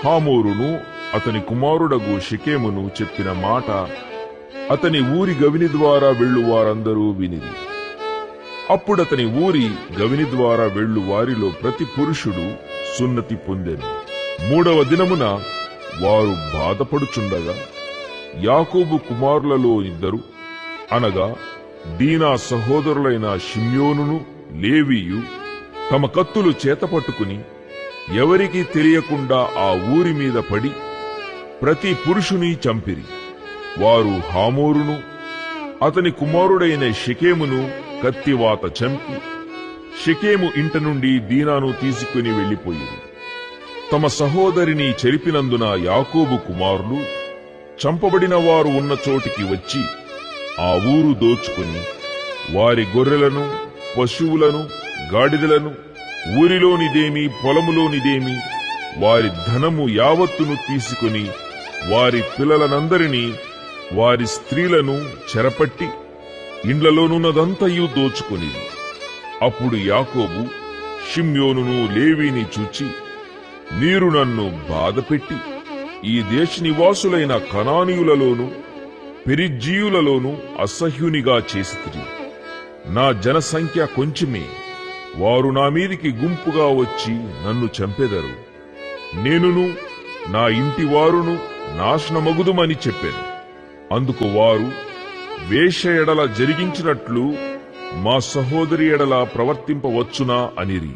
హామోరును అతని కుమారుడగు షెకెమును చెప్పిన మాట అతని ఊరి గవిని ద్వారా వెళ్ళు వారందరూ వినిరి. అప్పుడతని ఊరి గవిని ద్వారా వెళ్ళు వారిలో ప్రతి పురుషుడు సున్నతి పొందెను. 3వ దినమున వారు బాధపడుచుండగా యాకోబు కుమారులలో ఇద్దరు అనగా దీనా సహోదరులైన షిమ్యోనును లేవీయు తమ కత్తులు చేతపట్టుకుని ఎవరికీ తెలియకుండా ఆ ఊరి మీద పడి ప్రతి పురుషుని చంపిరి. వారు హామోరును అతని కుమారుడైన షెకెమును కత్తివాత చంపి షెకెము ఇంట నుండి దీనాను తీసుకుని వెళ్లిపోయిరి. తమ సహోదరిని చెరిపినందున యాకోబు కుమారులు చంపబడిన వారు ఉన్న చోటికి వచ్చి ఆ ఊరు దోచుకుని వారి గొర్రెలను, పశువులను, గాడిదలను, ఊరిలోనిదేమి పొలములోనిదేమి వారి ధనము యావత్తును తీసుకుని వారి పిల్లలనందరినీ వారి స్త్రీలను చెరపట్టి ఇండ్లలోనున్నదంతయు దోచుకునిది. అప్పుడు యాకోబు షిమ్యోనును లేవీని చూచి, మీరు నన్ను బాధపెట్టి ఈ దేశ నివాసులైన కనానీయులలోను పెరిజ్జీయులలోను అసహ్యునిగా చేసితిరి. నా జనసంఖ్య కొంచెమే, వారు నా మీదికి గుంపుగా వచ్చి నన్ను చంపెదరు. నేనును నా ఇంటివారును నాశనమగుదుమని చెప్పాను. అందుకు వారు, వేశ్య ఎడల జరిగించినట్లు మా సహోదరి ఎడల ప్రవర్తింపవచ్చునా అనిరి.